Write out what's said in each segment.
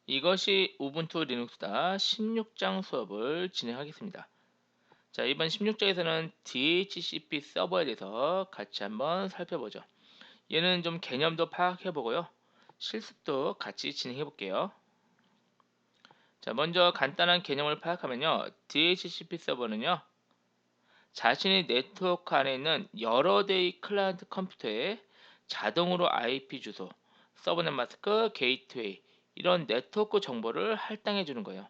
이것이 우분투 리눅스다 16장 수업을 진행하겠습니다. 자, 이번 16장에서는 DHCP 서버에 대해서 같이 한번 살펴보죠. 얘는 좀 개념도 파악해 보고요. 실습도 같이 진행해 볼게요. 자, 먼저 간단한 개념을 파악하면요. DHCP 서버는요. 자신의 네트워크 안에 있는 여러 대의 클라이언트 컴퓨터에 자동으로 IP 주소, 서브넷 마스크, 게이트웨이 이런 네트워크 정보를 할당해 주는 거예요.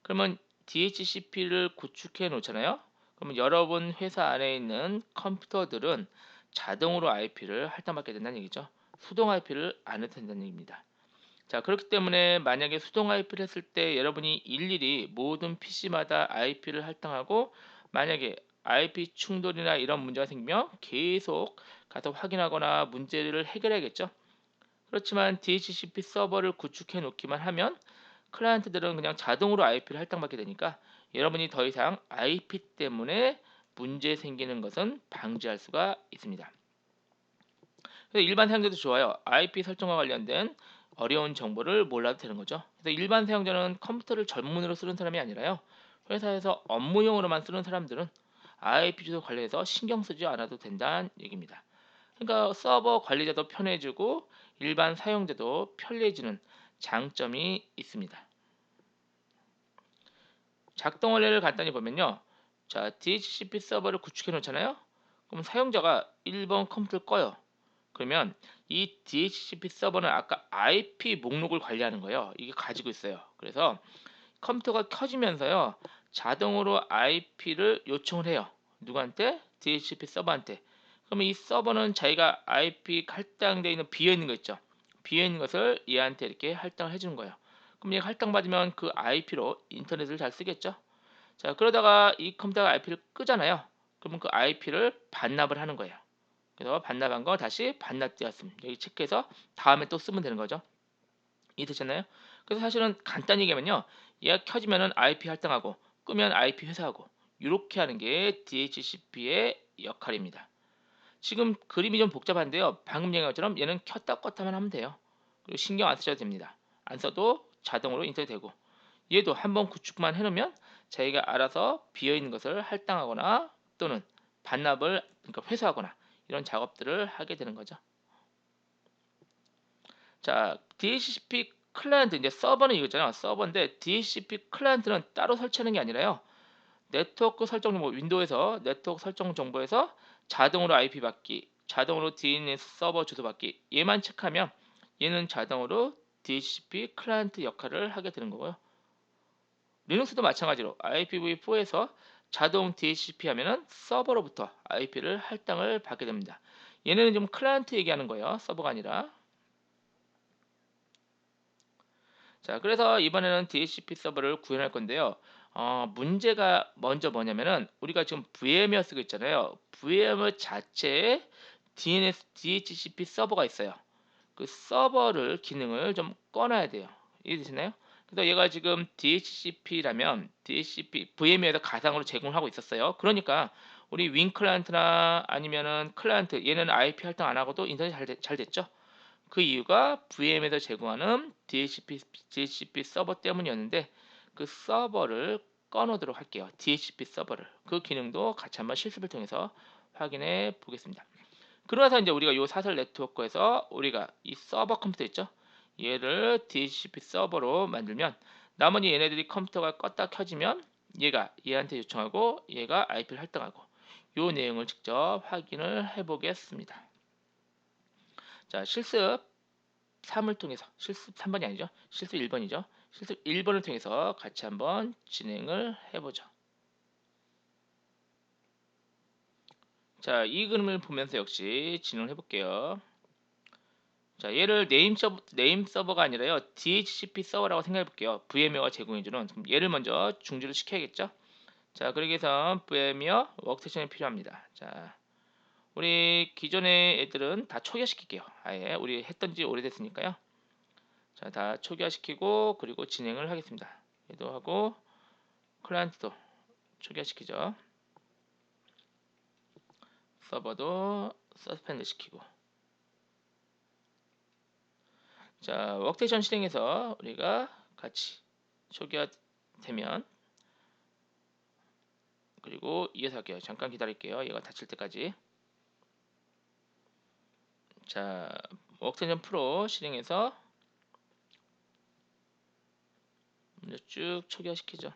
그러면 DHCP를 구축해 놓잖아요. 그러면 여러분 회사 안에 있는 컴퓨터들은 자동으로 IP를 할당받게 된다는 얘기죠. 수동 IP를 안 해도 된다는 얘기입니다. 자, 그렇기 때문에 만약에 수동 IP를 했을 때 여러분이 일일이 모든 PC마다 IP를 할당하고 만약에 IP 충돌이나 이런 문제가 생기면 계속 가서 확인하거나 문제를 해결해야겠죠. 그렇지만 DHCP 서버를 구축해 놓기만 하면 클라이언트들은 그냥 자동으로 IP를 할당받게 되니까 여러분이 더 이상 IP 때문에 문제 생기는 것은 방지할 수가 있습니다. 그래서 일반 사용자도 좋아요. IP 설정과 관련된 어려운 정보를 몰라도 되는 거죠. 그래서 일반 사용자는 컴퓨터를 전문으로 쓰는 사람이 아니라요. 회사에서 업무용으로만 쓰는 사람들은 IP 주소 관련해서 신경 쓰지 않아도 된다는 얘기입니다. 그러니까 서버 관리자도 편해지고 일반 사용자도 편리해지는 장점이 있습니다. 작동 원리를 간단히 보면요. 자, DHCP 서버를 구축해 놓잖아요. 그럼 사용자가 1번 컴퓨터를 꺼요. 그러면 이 DHCP 서버는 아까 IP 목록을 관리하는 거예요. 이게 가지고 있어요. 그래서 컴퓨터가 켜지면서요. 자동으로 IP를 요청을 해요. 누구한테? DHCP 서버한테. 그러면 이 서버는 자기가 IP 할당되어 있는 비어 있는 거 있죠. 비어 있는 것을 얘한테 이렇게 할당을 해주는 거예요. 그럼 얘가 할당받으면 그 IP로 인터넷을 잘 쓰겠죠. 자, 그러다가 이 컴퓨터가 IP를 끄잖아요. 그러면 그 IP를 반납을 하는 거예요. 그래서 반납한 거 다시 반납되었음. 여기 체크해서 다음에 또 쓰면 되는 거죠. 이해되셨나요? 그래서 사실은 간단히 얘기하면요. 얘가 켜지면은 IP 할당하고 끄면 IP 회수하고 이렇게 하는 게 DHCP의 역할입니다. 지금 그림이 좀 복잡한데요. 방금 얘기한 것처럼 얘는 켰다 껐다만 하면 돼요. 그리고 신경 안 쓰셔도 됩니다. 안 써도 자동으로 인터넷 되고 얘도 한번 구축만 해놓으면 자기가 알아서 비어있는 것을 할당하거나 또는 반납을 그러니까 회수하거나 이런 작업들을 하게 되는 거죠. 자, DHCP 클라이언트 이제 서버는 이거잖아요. 서버인데 DHCP 클라이언트는 따로 설치하는 게 아니라요. 네트워크 설정 정보 윈도우에서 네트워크 설정 정보에서 자동으로 IP 받기, 자동으로 DNS 서버 주소 받기 얘만 체크하면 얘는 자동으로 DHCP 클라이언트 역할을 하게 되는 거고요. 리눅스도 마찬가지로 IPv4에서 자동 DHCP 하면은 서버로부터 IP를 할당을 받게 됩니다. 얘네는 좀 클라이언트 얘기하는 거예요. 서버가 아니라. 자, 그래서 이번에는 DHCP 서버를 구현할 건데요. 문제가 먼저 뭐냐면은 우리가 지금 VMware 쓰고 있잖아요. VMware 자체에 DNS, DHCP 서버가 있어요. 그 서버를 기능을 좀 꺼놔야 돼요. 이해되시나요? 그래서 얘가 지금 DHCP라면 DHCP VM에서 가상으로 제공하고 있었어요. 그러니까 우리 윈 클라이언트나 아니면은 클라이언트 얘는 IP 할당 안 하고도 인터넷 잘 됐죠. 그 이유가 VM에서 제공하는 DHCP 서버 때문이었는데 그 서버를 꺼놓도록 할게요. DHCP 서버를. 그 기능도 같이 한번 실습을 통해서 확인해 보겠습니다. 그러나서 이제 우리가 이 사설 네트워크에서 우리가 이 서버 컴퓨터 있죠? 얘를 DHCP 서버로 만들면 나머지 얘네들이 컴퓨터가 껐다 켜지면 얘가 얘한테 요청하고 얘가 IP를 할당하고 이 내용을 직접 확인을 해 보겠습니다. 자, 실습 3을 통해서 실습 3번이 아니죠. 실습 1번이죠. 실습 1번을 통해서 같이 한번 진행을 해보죠. 자, 이 그림을 보면서 역시 진행을 해볼게요. 자, 얘를 네임 서버가 아니라요. DHCP 서버라고 생각해 볼게요. VMware가 제공해주는. 그럼 얘를 먼저 중지를 시켜야겠죠. 자, 그러기 위해서 VMware 워크스테이션이 필요합니다. 자, 우리 기존의 애들은 다 초기화시킬게요. 아예 우리 했던 지 오래됐으니까요. 자, 다 초기화시키고 그리고 진행을 하겠습니다. 얘도 하고 클라이언트도 초기화시키죠. 서버도 서스펜드 시키고. 자, 워크스테이션 실행해서 우리가 같이 초기화 되면, 그리고 이어서 할게요. 잠깐 기다릴게요. 얘가 닫힐 때까지. 자, 워크텐션 프로 실행해서 이제 쭉 초기화시키죠.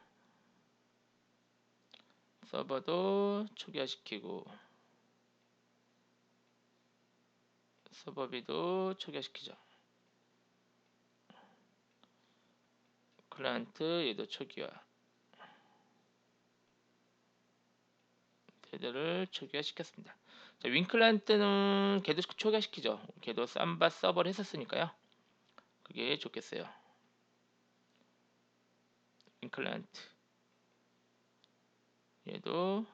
서버도 초기화시키고 서버비도 초기화시키죠. 클라이언트 얘도 초기화, 걔들을 초기화시켰습니다. 자, 윈클라이언트는 걔도 초기화시키죠. 걔도 삼바 서버를 했었으니까요. 그게 좋겠어요. 윈클라이언트 얘도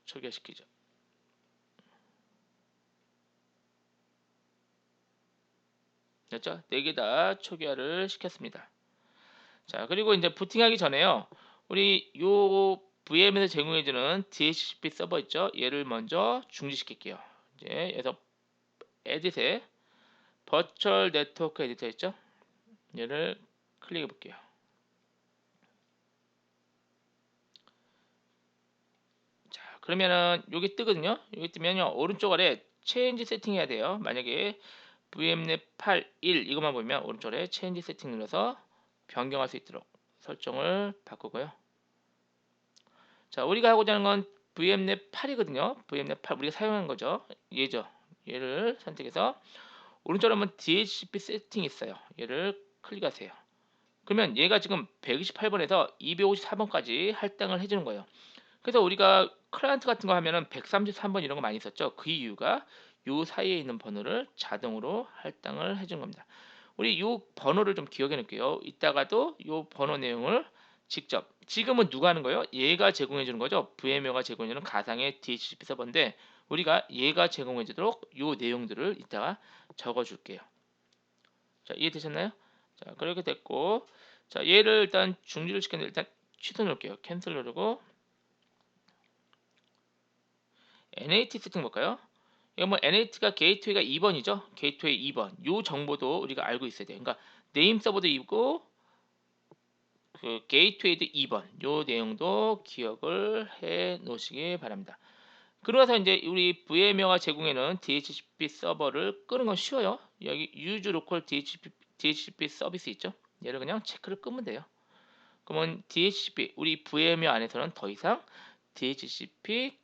초기화시키죠. 됐죠? 4개 다 초기화를 시켰습니다. 자, 그리고 이제 부팅하기 전에요. 우리 요 VM에서 제공해주는 DHCP 서버 있죠? 얘를 먼저 중지시킬게요. 이제 여기서 에딧에 버추얼 네트워크 에디터 있죠? 얘를 클릭해 볼게요. 자, 그러면은 여기 뜨거든요. 여기 뜨면요, 오른쪽 아래 체인지 세팅 해야 돼요. 만약에 VMnet 8.1 이것만 보면 오른쪽 아래 체인지 세팅 눌러서 변경할 수 있도록 설정을 바꾸고요. 자, 우리가 하고자 하는 건 VMnet 8이거든요. VMnet 8 우리가 사용한 거죠. 얘죠. 얘를 선택해서 오른쪽으로 하면 DHCP 세팅 있어요. 얘를 클릭하세요. 그러면 얘가 지금 128번에서 254번까지 할당을 해주는 거예요. 그래서 우리가 클라이언트 같은 거 하면은 133번 이런 거 많이 썼죠. 그 이유가 요 사이에 있는 번호를 자동으로 할당을 해주는 겁니다. 우리 요 번호를 좀 기억해 놓을게요. 이따가도 요 번호 내용을 직접, 지금은 누가 하는 거예요? 얘가 제공해 주는 거죠. VMware가 제공해 주는 가상의 DHCP 서버인데 우리가 얘가 제공해 주도록 요 내용들을 이따가 적어 줄게요. 자, 이해되셨나요? 자, 그렇게 됐고, 자, 얘를 일단 중지를 시켰는데 일단 취소 놓을게요. 캔슬 누르고 NAT 세팅 볼까요? 이거 뭐 NAT가 게이트웨이가 2번이죠. 게이트웨이 2번. 요 정보도 우리가 알고 있어야 돼요. 그러니까 네임 서버도 있고 그 게이트웨이도 2번. 요 내용도 기억을 해 놓으시기 바랍니다. 그러면서 이제 우리 VMware가 제공하는 DHCP 서버를 끄는 건 쉬워요. 여기 use local DHCP 서비스 있죠. 얘를 그냥 체크를 끄면 돼요. 그러면 DHCP 우리 VMware 안에서는 더 이상 DHCP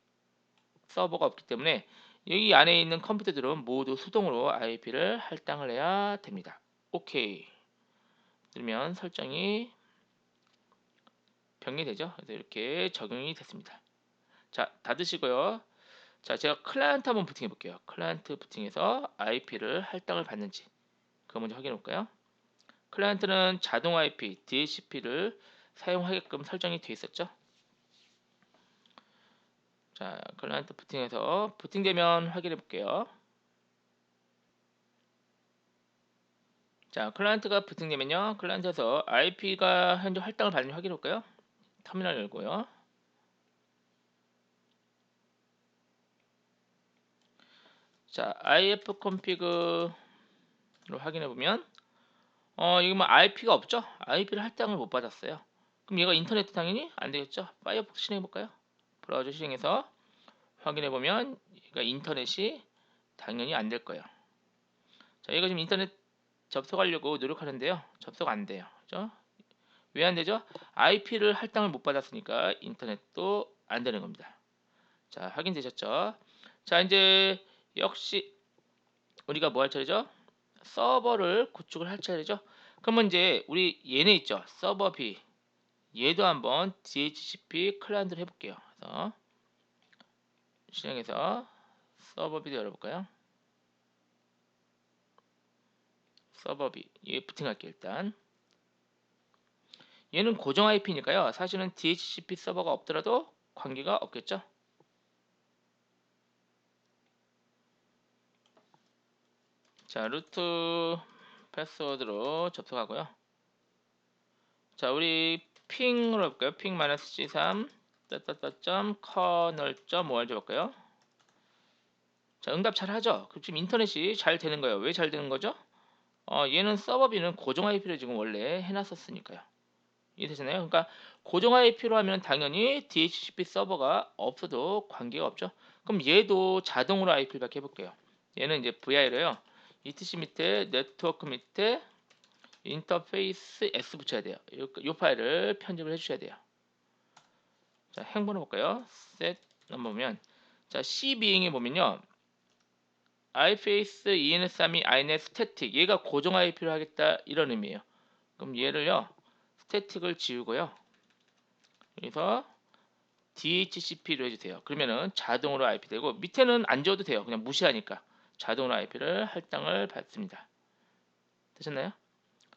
서버가 없기 때문에 여기 안에 있는 컴퓨터들은 모두 수동으로 IP를 할당을 해야 됩니다. 오케이. 그러면 설정이 변경되죠. 그래서 이렇게 적용이 됐습니다. 자, 닫으시고요. 자, 제가 클라이언트 한번 부팅해 볼게요. 클라이언트 부팅해서 IP를 할당을 받는지 그거 먼저 확인해 볼까요? 클라이언트는 자동 IP, DHCP를 사용하게끔 설정이 되어 있었죠. 자, 클라이언트 부팅해서 부팅되면 확인해 볼게요. 자, 클라이언트가 부팅되면요. 클라이언트에서 IP가 현재 할당을 받는지 확인해 볼까요? 터미널 열고요. 자, ifconfig로 확인해 보면 여기 뭐 IP가 없죠? IP를 할당을 못 받았어요. 그럼 얘가 인터넷 당연히 안 되겠죠? 파이어폭스 실행해 볼까요? 브라우저 실행해서 확인해 보면 얘가 인터넷이 당연히 안 될 거예요. 자, 얘가 지금 인터넷 접속하려고 노력하는데요. 접속 안 돼요. 그죠? 왜 안 되죠? IP를 할당을 못 받았으니까 인터넷도 안 되는 겁니다. 자, 확인되셨죠? 자, 이제 역시 우리가 뭐 할 차례죠? 서버를 구축을 할 차례죠. 그러면 이제 우리 얘네 있죠? 서버 B. 얘도 한번 DHCP 클라이언트를 해볼게요. 그래서 실행해서 서버 B도 열어볼까요? 서버 B. 얘 부팅할게요, 일단. 얘는 고정 IP니까요. 사실은 DHCP 서버가 없더라도 관계가 없겠죠. 자, 루트 패스워드로 접속하고요. 자, 우리 핑으로 해볼까요? 핑 -c3 kernel.org 볼까요? 자, 응답 잘 하죠? 그럼 지금 인터넷이 잘 되는 거예요. 왜 잘 되는 거죠? 얘는 서버비는 고정 IP를 지금 원래 해놨었으니까요. 이해되시나요? 그러니까 고정 IP로 하면 당연히 DHCP 서버가 없어도 관계가 없죠. 그럼 얘도 자동으로 IP를 밖에 해볼게요. 얘는 이제 VI로요. etc 밑에 네트워크 밑에 인터페이스 S 붙여야 돼요. 이 파일을 편집을 해주셔야 돼요. 자, 행번호 볼까요? set 넘어오면 자 cbeing에 보면요. iface en3이 inet static 얘가 고정 IP로 하겠다 이런 의미예요. 그럼 얘를요 스태틱을 지우고요. 그래서 DHCP로 해주세요. 그러면은 자동으로 IP 되고 밑에는 안 지워도 돼요. 그냥 무시하니까 자동으로 IP를 할당을 받습니다. 되셨나요?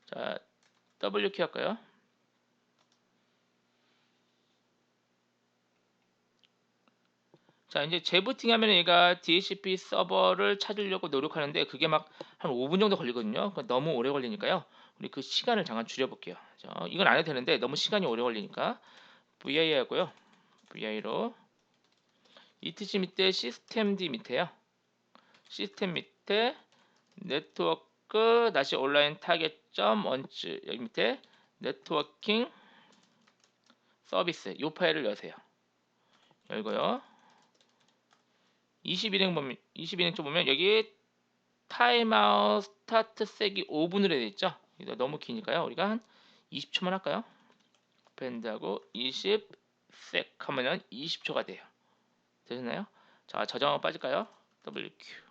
자 W키 할까요? 자 이제 재부팅 하면 얘가 DHCP 서버를 찾으려고 노력하는데 그게 막 한 5분 정도 걸리거든요. 너무 오래 걸리니까요. 우리 그 시간을 잠깐 줄여볼게요. 이건 안 해도 되는데 너무 시간이 오래 걸리니까 VI 하고요. VI로 etc 밑에 시스템D 밑에요. 시스템 밑에 네트워크 다시 온라인 타겟점 원츠 여기 밑에 네트워킹 서비스 이 파일을 여세요. 열고요. 21행 쪽 보면 여기 타임아웃 스타트 세기 5분으로 되어 있죠. 이거 너무 기니까요. 우리가 한 20초만 할까요? 밴드하고 20색 하면은 20초가 돼요. 되셨나요? 자, 저장하고 빠질까요? WQ.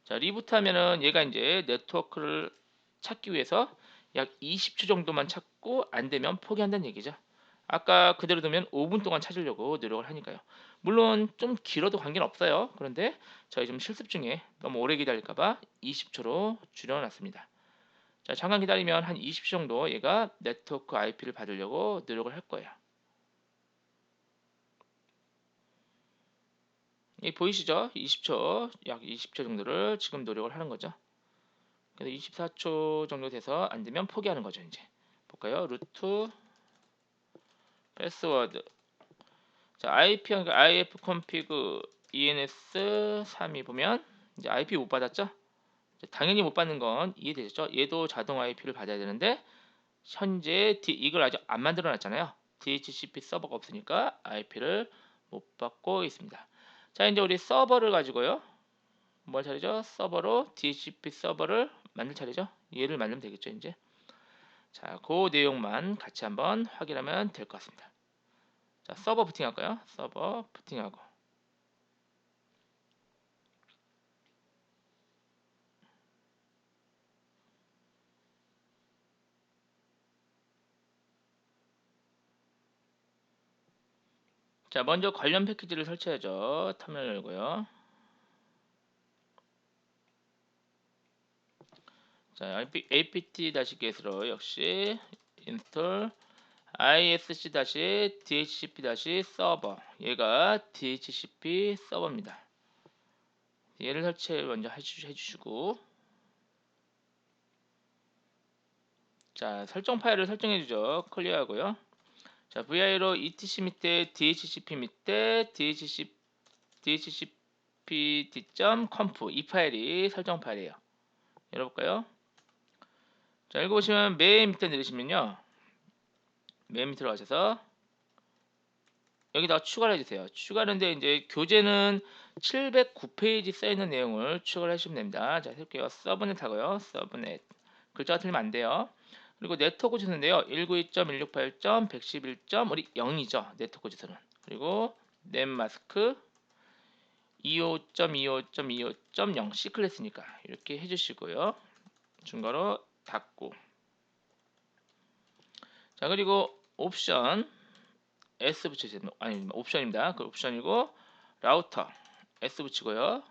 자, 리부트 하면은 얘가 이제 네트워크를 찾기 위해서 약 20초 정도만 찾고 안 되면 포기한다는 얘기죠. 아까 그대로 두면 5분 동안 찾으려고 노력을 하니까요. 물론 좀 길어도 관계는 없어요. 그런데 저희 좀 실습 중에 너무 오래 기다릴까봐 20초로 줄여놨습니다. 자, 잠깐 기다리면 한 20초 정도 얘가 네트워크 IP를 받으려고 노력을 할 거예요. 이 보이시죠? 20초, 약 20초 정도를 지금 노력을 하는 거죠. 그래서 24초 정도 돼서 안 되면 포기하는 거죠, 이제. 볼까요? 루트 패스워드. 자, IP if config ens 3이 보면 이제 IP 못 받았죠? 당연히 못 받는 건 이해되죠? 얘도 자동 IP를 받아야 되는데 현재 이걸 아직 안 만들어 놨잖아요. DHCP 서버가 없으니까 IP를 못 받고 있습니다. 자, 이제 우리 서버를 가지고요. 뭘 차리죠? 서버로 DHCP 서버를 만들 차례죠. 얘를 만들면 되겠죠, 이제. 자, 그 내용만 같이 한번 확인하면 될 것 같습니다. 자, 서버 부팅 할까요? 서버 부팅하고. 자, 먼저 관련 패키지를 설치하죠. 터미널 열고요. 자, apt-get으로 역시 install isc-dhcp-server 얘가 dhcp 서버입니다. 얘를 설치 먼저 해주시고 자, 설정 파일을 설정해주죠. 클리어하고요. 자, vi로 etc 밑에 dhcp 밑에 dhcp-conf 이 파일이 설정 파일이에요. 열어볼까요? 자, 읽어보시면 맨 밑에 내리시면요. 맨 밑으로 가셔서 여기다가 추가를 해주세요. 추가하는데 이제 교재는 709페이지 써있는 내용을 추가를 하시면 됩니다. 자, 해볼게요. 서브넷 하고요. 서브넷. 글자가 틀리면 안 돼요. 그리고 네트워크 주소인데요. 192.168.111. 우리 0이죠. 네트워크 주소는. 그리고 넷마스크 25.25.25.0 C클래스니까 이렇게 해주시고요. 중괄호 닫고. 자, 그리고 옵션 S 붙이세요. 아니, 옵션입니다. 그 옵션이고 라우터 S 붙이고요.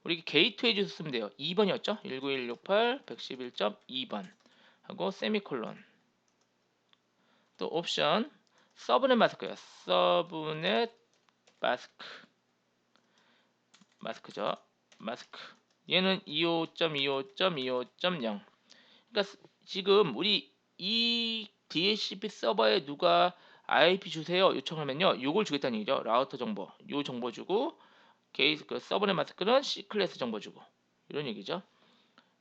우리 게이트웨이 주소 쓰면 돼요. 2번이었죠? 19168.111.2번 하고 세미콜론. 또 옵션 서브넷 마스크요. 서브넷 마스크죠. 마스크. 얘는 25.25.25.0. 그러니까 지금 우리 이 DHCP 서버에 누가 IP 주세요 요청하면요, 요걸 주겠다는 얘기죠. 라우터 정보, 요 정보 주고 게이트 그 서브넷 마스크는 C 클래스 정보 주고 이런 얘기죠.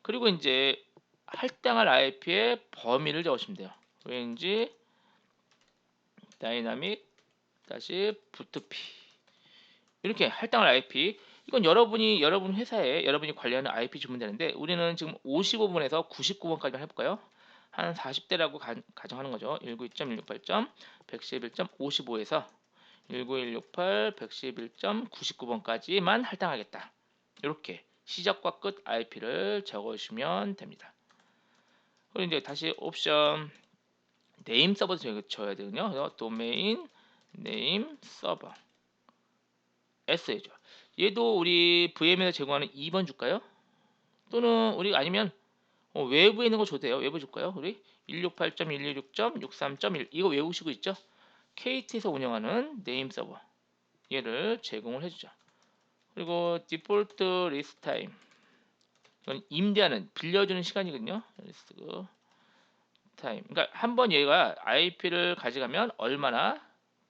그리고 이제 할당할 IP의 범위를 적으시면 돼요. 왠지 다이나믹 다시 부트피 이렇게 할당할 IP 이건 여러분 회사에 여러분이 관리하는 IP 주면 되는데 우리는 지금 55번에서 99번까지만 해볼까요? 한 40대라고 가정하는 거죠. 192.168.111.55에서 19168 111.99번까지만 할당하겠다. 이렇게 시작과 끝 IP를 적어주시면 됩니다. 그리고 이제 다시 옵션 네임 서버도 줘야 되거든요. 그래서 도메인 네임 서버 S죠. 얘도 우리 VM에서 제공하는 2번 줄까요? 또는 우리 아니면 외부에 있는 거 줘도 돼요. 외부 줄까요? 우리 168.126.63.1 이거 외우시고 있죠? KT에서 운영하는 네임 서버 얘를 제공을 해주죠. 그리고 디폴트 리스트 타임 이건 임대하는 빌려주는 시간이거든요. 리스트 타임. 그러니까 한번 얘가 IP를 가져가면 얼마나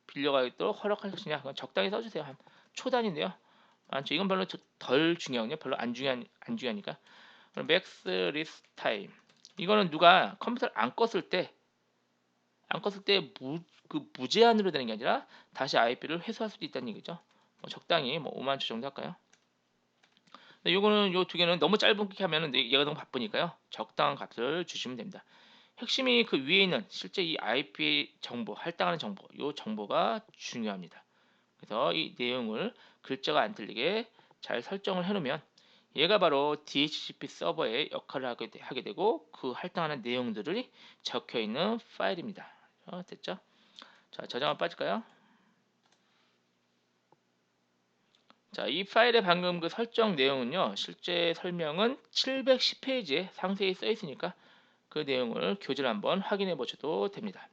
빌려가도록 허락할 것이냐. 그건 적당히 써주세요. 한 초단인데요. 이건 별로 덜 중요하거든요. 별로 안 중요하니까. 그럼 맥스 리스트 타임. 이거는 누가 컴퓨터를 안 껐을 때 무제한으로 되는 게 아니라 다시 IP를 회수할 수도 있다는 얘기죠. 적당히 5만 초 정도 할까요? 요거는 요 두 개는 너무 짧게 하면은 얘가 너무 바쁘니까요. 적당한 값을 주시면 됩니다. 핵심이 그 위에 있는 실제 이 IP 정보, 할당하는 정보, 요 정보가 중요합니다. 그래서 이 내용을 글자가 안 틀리게 잘 설정을 해놓으면 얘가 바로 DHCP 서버의 역할을 하게 되고 그 할당하는 내용들이 적혀 있는 파일입니다. 됐죠? 자, 저장 한번 빠질까요? 자, 이 파일의 방금 그 설정 내용은요, 실제 설명은 710페이지에 상세히 써 있으니까 그 내용을 교재를 한번 확인해 보셔도 됩니다.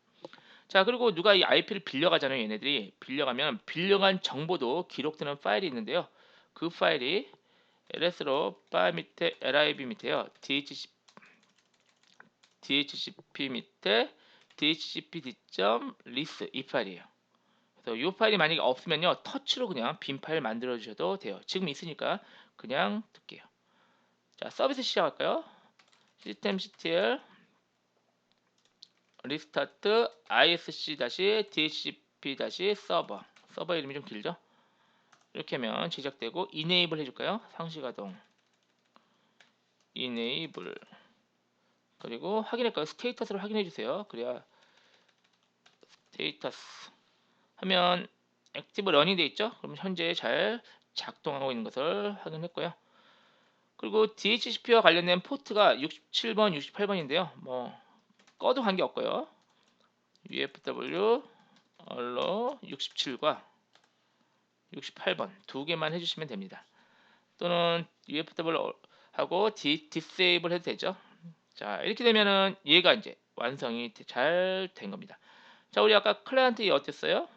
자, 그리고 누가 이 IP를 빌려가잖아요. 얘네들이 빌려가면 빌려간 정보도 기록되는 파일이 있는데요. 그 파일이 LS로 파일 밑에 LIB 밑에요. DHCP 밑에 dhcp.list 이 파일이에요. 그래서 이 파일이 만약에 없으면요. 터치로 그냥 빈 파일 만들어 주셔도 돼요. 지금 있으니까 그냥 뜰게요. 자, 서비스 시작할까요? systemctl 리스타트 isc-dhcp-서버 이름이 좀 길죠? 이렇게 하면 제작되고 enable 해줄까요? 상시가동 enable 그리고 확인할까요? 스테이터스를 확인해주세요. 그래야 스테이터스 하면 액티브 러닝 돼 있죠? 그럼 현재 잘 작동하고 있는 것을 확인했고요. 그리고 DHCP와 관련된 포트가 67번, 68번인데요. 꺼도 관계없고요. UFW allo 67과 68번 두 개만 해주시면 됩니다. 또는 UFW 하고 disable 해도 되죠. 자, 이렇게 되면은 얘가 이제 완성이 잘 된 겁니다. 자, 우리 아까 클라이언트 어땠어요?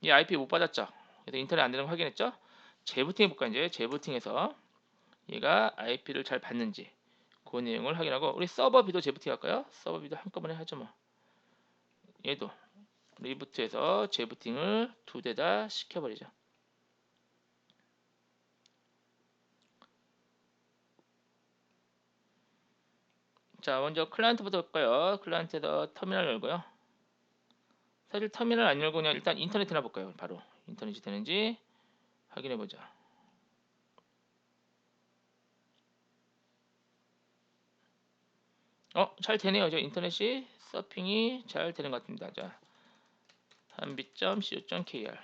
이 IP 못 받았죠? 그래서 인터넷 안 되는 거 확인했죠? 재부팅 해볼까 이제 재부팅해서 얘가 IP를 잘 받는지 그 내용을 확인하고 우리 서버 비도 재부팅 할까요? 서버 비도 한꺼번에 하죠 뭐. 얘도 리부트해서 재부팅을 두 대 다 시켜버리죠. 자, 먼저 클라이언트부터 할까요? 클라이언트에서 터미널 열고요. 사실 터미널 안 열고 그냥 일단 인터넷이나 볼까요? 바로 인터넷이 되는지 확인해 보자. 잘 되네요. 저 인터넷이 서핑이 잘 되는 것 같습니다. 자, 한빛.co.kr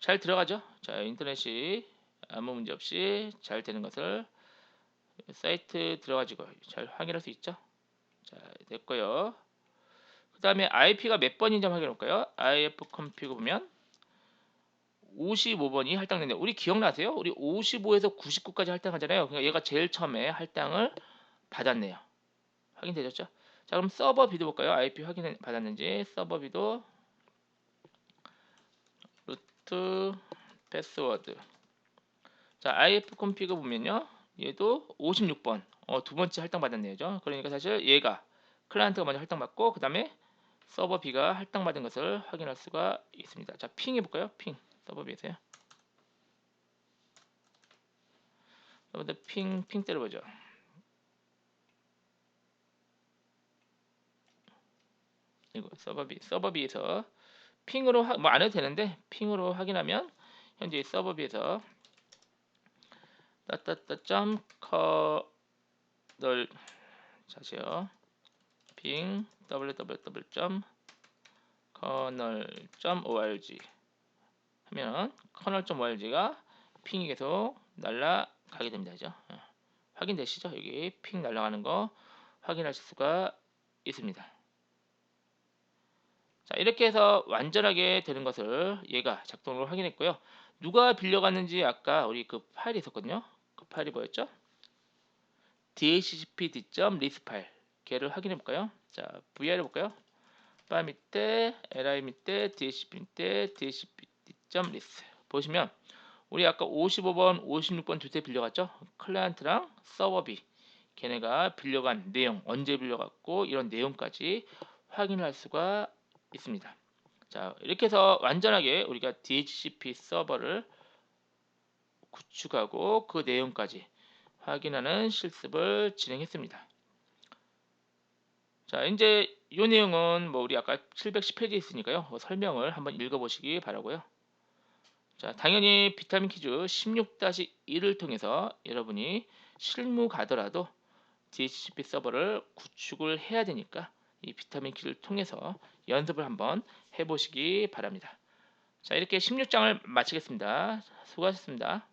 잘 들어가죠? 자, 인터넷이 아무 문제 없이 잘 되는 것을 사이트 들어가지고 잘 확인할 수 있죠? 자, 됐고요. 그 다음에 IP가 몇 번인지 한번 확인해 볼까요? ifconfig 보면 55번이 할당된다. 우리 기억나세요? 우리 55에서 99까지 할당하잖아요. 그러니까 얘가 제일 처음에 할당을 받았네요. 확인되셨죠? 자, 그럼 서버 비도 볼까요? IP 확인 받았는지 서버 비도 루트 패스워드. 자, ifconfig 보면요. 얘도 56번. 두 번째 할당 받았네요. 그러니까 사실 얘가 클라이언트가 먼저 할당 받고 그 다음에 서버 B가 할당 받은 것을 확인할 수가 있습니다. 자, 핑 해볼까요? 핑 서버 B에서요. 한번 더 핑 때려보죠. 이거 서버비에서 핑으로 뭐 안 해도 되는데 핑으로 확인하면 현재 서버비에서 따따따 커널 자세요. 핑 www.kernel.org 하면 kernel.org가 핑이 계속 날아가게 됩니다. 그죠? 확인되시죠? 여기 핑 날아가는 거 확인하실 수가 있습니다. 자, 이렇게 해서 완전하게 되는 것을 얘가 작동을 확인했고요. 누가 빌려갔는지 아까 우리 그 파일이 있었거든요. 그 파일이 뭐였죠? dhcp-list 파일. 걔를 확인해 볼까요? 자, vir 해볼까요? 파일 밑에 li 밑에 dhcp 밑에 dhcp-list 보시면 우리 아까 55번, 56번 두 대 빌려갔죠? 클라이언트랑 서버비 걔네가 빌려간 내용, 언제 빌려갔고 이런 내용까지 확인할 수가 있습니다. 자, 이렇게 해서 완전하게 우리가 DHCP 서버를 구축하고 그 내용까지 확인하는 실습을 진행했습니다. 자, 이제 이 내용은 뭐 우리 아까 710페이지 있으니까요. 설명을 한번 읽어보시기 바라고요. 자, 당연히 비타민 퀴즈 16-1을 통해서 여러분이 실무 가더라도 DHCP 서버를 구축을 해야 되니까 이 비타민 퀴즈를 통해서 연습을 한번 해보시기 바랍니다. 자, 이렇게 16장을 마치겠습니다. 수고하셨습니다.